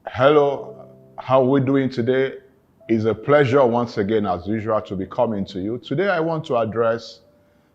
Hello, how are we doing today? It's a pleasure once again, as usual, to be coming to you. Today, I want to address,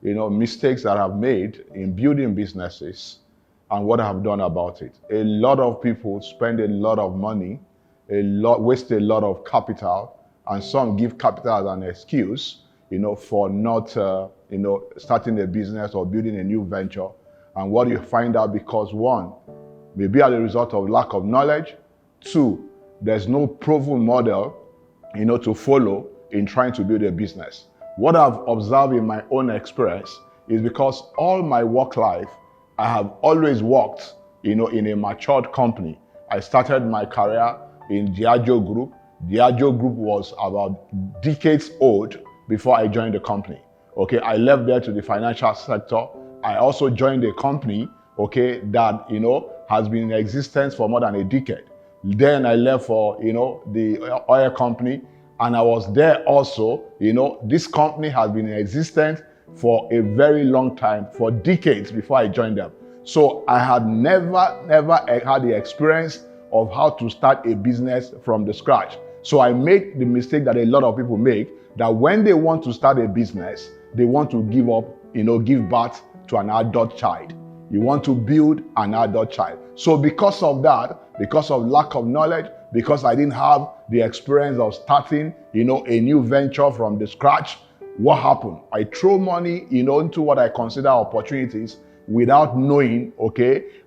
mistakes that I've made in building businesses and what I've done about it. A lot of people spend a lot of money, waste a lot of capital, and some give capital as an excuse, for not, starting a business or building a new venture. And what you find out because one, maybe as a result of lack of knowledge. Two, there's no proven model, to follow in trying to build a business. What I've observed in my own experience is because all my work life, I have always worked, in a matured company. I started my career in Diageo Group. Diageo Group was about decades old before I joined the company. Okay, I left there to the financial sector. I also joined a company, that, has been in existence for more than a decade. Then I left for, the oil company, and I was there also. This company has been in existence for a very long time, for decades before I joined them. So I had never had the experience of how to start a business from the scratch. So I made the mistake that a lot of people make, that when they want to start a business, they want to give birth to an adult child. You want to build an adult child. So because of that, because of lack of knowledge, because I didn't have the experience of starting, a new venture from the scratch, what happened? I throw money, into what I consider opportunities without knowing,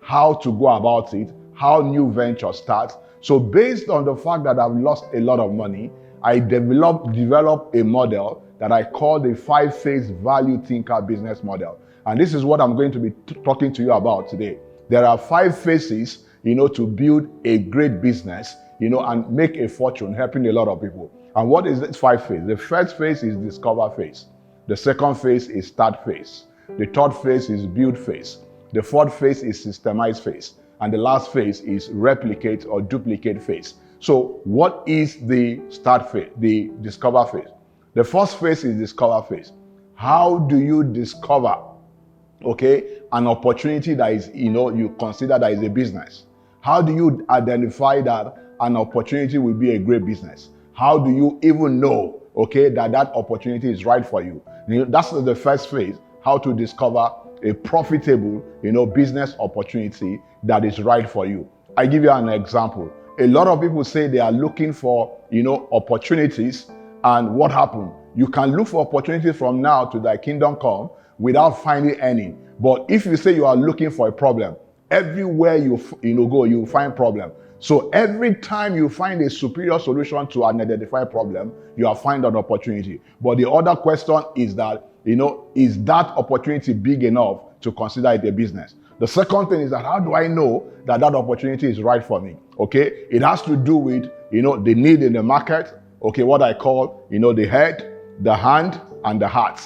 how to go about it, how new venture starts. So based on the fact that I've lost a lot of money, I developed a model that I call the 5-phase value thinker business model. And this is what I'm going to be talking to you about today. There are 5 phases, to build a great business, and make a fortune, helping a lot of people. And what is this 5 phase? The first phase is discover phase. The second phase is start phase. The third phase is build phase. The fourth phase is systemize phase. And the last phase is replicate or duplicate phase. So what is the start phase, the discover phase? The first phase is discover phase. How do you discover, an opportunity that is, you consider that is a business? How do you identify that an opportunity will be a great business? How do you even know, that opportunity is right for you? That's the first phase, how to discover a profitable, business opportunity that is right for you. I give you an example. A lot of people say they are looking for, opportunities, and what happened? You can look for opportunities from now to thy kingdom come without finding any. But if you say you are looking for a problem, everywhere you go, you find problem. So every time you find a superior solution to an identified problem, you are finding an opportunity. But the other question is that, is that opportunity big enough to consider it a business? The second thing is that how do I know that opportunity is right for me? It has to do with, the need in the market, what I call, the head, the hand, and the heart.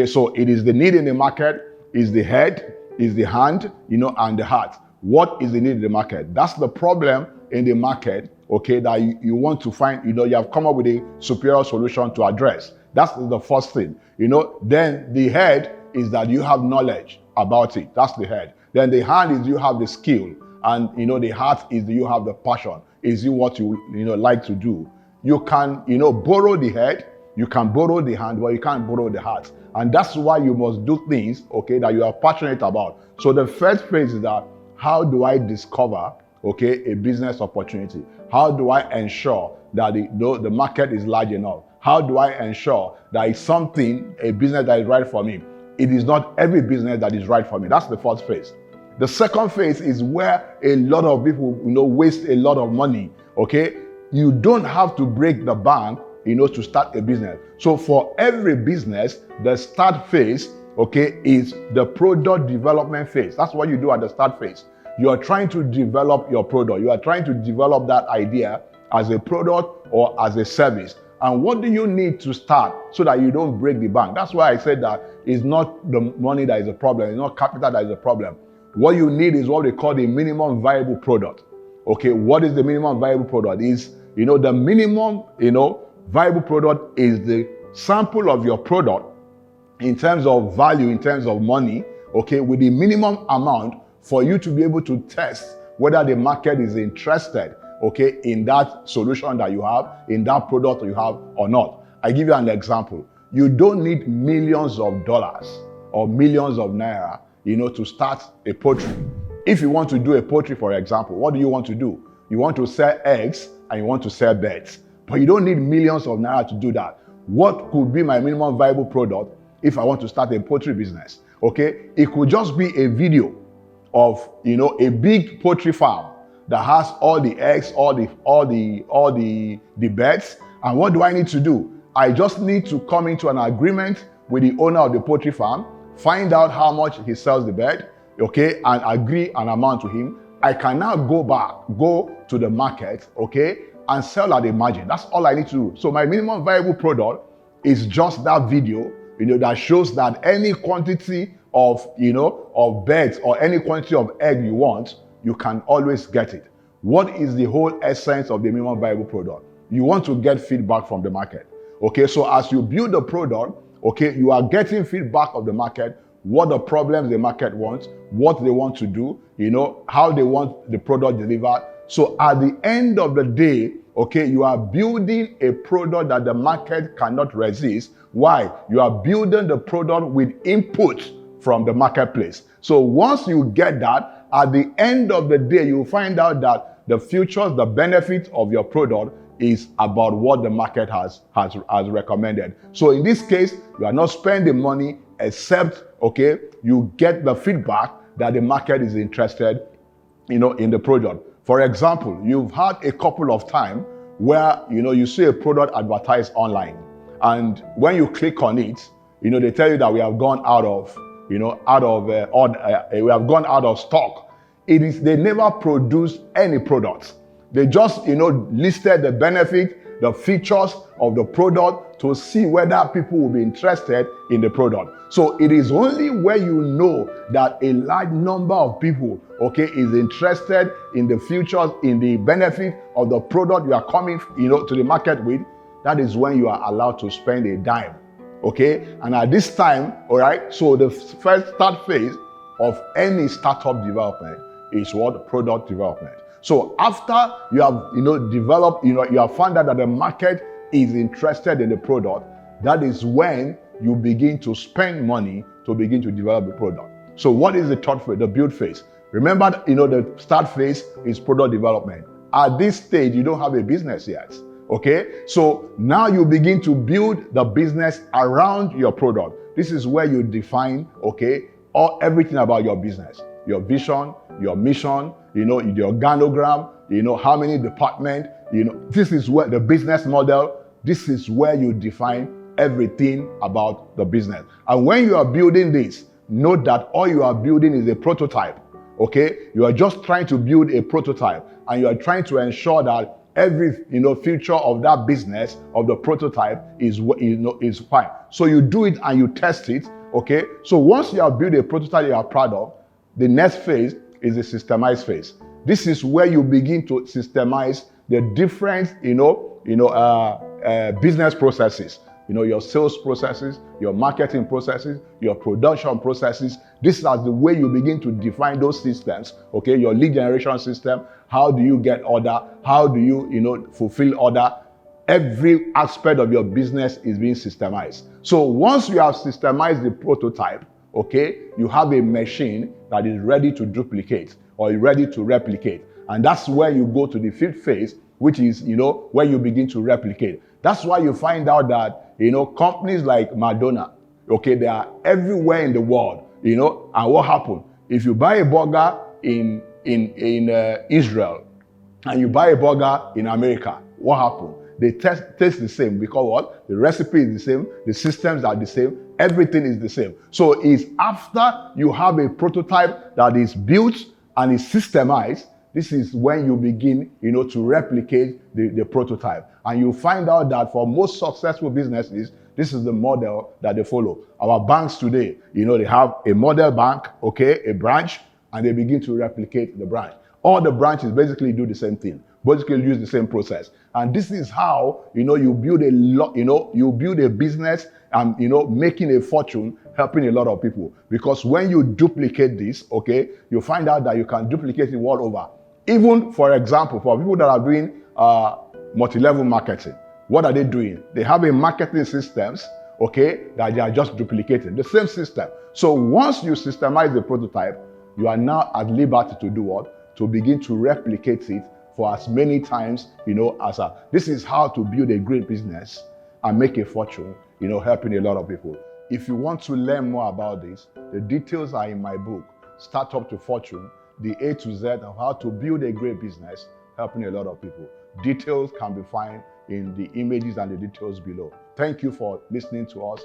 So it is the need in the market, is the head, is the hand, and the heart. What is the need in the market? That's the problem in the market, that you want to find, you have come up with a superior solution to address. That's the first thing. Then the head is that you have knowledge about it. That's the head. Then the hand is you have the skill. And, the heart is you have the passion. Is you what you, like to do. You can, borrow the head, you can borrow the hand, but you can't borrow the heart. And that's why you must do things, that you are passionate about. So the first phase is that, how do I discover, a business opportunity? How do I ensure that the market is large enough? How do I ensure that it's a business that is right for me? It is not every business that is right for me. That's the first phase. The second phase is where a lot of people, waste a lot of money, You don't have to break the bank, to start a business. So for every business, the start phase, is the product development phase. That's what you do at the start phase. You are trying to develop your product. You are trying to develop that idea as a product or as a service. And what do you need to start so that you don't break the bank? That's why I said that it's not the money that is a problem. It's not capital that is a problem. What you need is what they call the minimum viable product. What is the minimum viable product? Is, the minimum, viable product is the sample of your product in terms of value, in terms of money, with the minimum amount for you to be able to test whether the market is interested okay, in that solution that you have, in that product you have or not. I give you an example. You don't need millions of dollars or millions of naira, to start a poultry. If you want to do a poultry, for example, what do you want to do? You want to sell eggs and you want to sell birds. But you don't need millions of naira to do that. What could be my minimum viable product if I want to start a poultry business? Okay, it could just be a video of a big poultry farm that has all the eggs, all the birds. And what do I need to do? I just need to come into an agreement with the owner of the poultry farm, find out how much he sells the bird, okay, and agree an amount to him. I can now go to the market, okay, and sell at a margin. That's all I need to do. So my minimum viable product is just that video, that shows that any quantity of, of birds or any quantity of egg you want, you can always get it. What is the whole essence of the minimum viable product? You want to get feedback from the market. Okay, so as you build the product, okay, you are getting feedback of the market, what the problems the market wants, what they want to do, how they want the product delivered. So at the end of the day, okay, you are building a product that the market cannot resist. Why? You are building the product with input from the marketplace. So once you get that, at the end of the day, you find out that the features, the benefits of your product is about what the market has recommended. So in this case, you are not spending money except, okay, you get the feedback that the market is interested, in the product. For example, you've had a couple of times where, you see a product advertised online, and when you click on it, they tell you that we have gone out of, we have gone out of stock. They never produce any products. They just, listed the benefit, the features of the product to see whether people will be interested in the product. So it is only where you know that a large number of people, okay, is interested in the features, in the benefit of the product you are coming, to the market with, that is when you are allowed to spend a dime, okay? And at this time, all right, so the first start phase of any startup development is what? Product development. So after you have, developed, you have found out that the market is interested in the product, that is when you begin to spend money to begin to develop the product. So what is the third phase, the build phase? Remember, the start phase is product development. At this stage, you don't have a business yet, okay? So now you begin to build the business around your product. This is where you define, okay, everything about your business, your vision, your mission, your organogram, how many departments, this is where the business model, this is where you define everything about the business. And when you are building this, note that all you are building is a prototype, okay? You are just trying to build a prototype, and you are trying to ensure that every, feature of that business, of the prototype is fine. So you do it and you test it, okay? So once you have built a prototype you are proud of, the next phase is the systemize phase. This is where you begin to systemize the different, business processes. Your sales processes, your marketing processes, your production processes. This is the way you begin to define those systems, okay? Your lead generation system, how do you get order? How do you, fulfill order? Every aspect of your business is being systemized. So once you have systemized the prototype, okay, you have a machine that is ready to duplicate or ready to replicate. And that's where you go to the fifth phase, which is, where you begin to replicate. That's why you find out that, companies like Madonna, okay, they are everywhere in the world, and what happened? If you buy a burger in Israel and you buy a burger in America, what happened? They taste the same because what? The recipe is the same, the systems are the same, everything is the same. So it's after you have a prototype that is built and is systemized, this is when you begin, to replicate the prototype. And you find out that for most successful businesses, this is the model that they follow. Our banks today, they have a model bank, okay, a branch, and they begin to replicate the branch. All the branches basically do the same thing, basically use the same process. And this is how, you build you build a business and, making a fortune, helping a lot of people. Because when you duplicate this, okay, you find out that you can duplicate it all over. Even, for example, for people that are doing multi-level marketing, what are they doing? They have a marketing systems, okay, that they are just duplicating, the same system. So once you systemize the prototype, you are now at liberty to do what? To begin to replicate it for as many times, this is how to build a great business and make a fortune, helping a lot of people. If you want to learn more about this, the details are in my book, Startup to Fortune, the A to Z of how to build a great business, helping a lot of people. Details can be found in the images and the details below. Thank you for listening to us.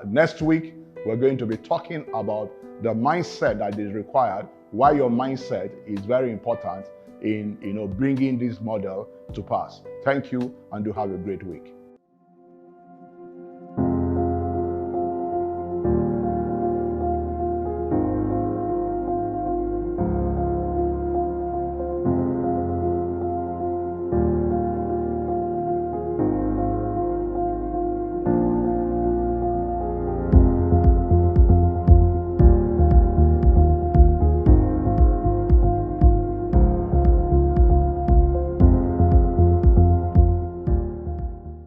Next week, we're going to be talking about the mindset that is required, why your mindset is very important in bringing this model to pass. Thank you, and do have a great week.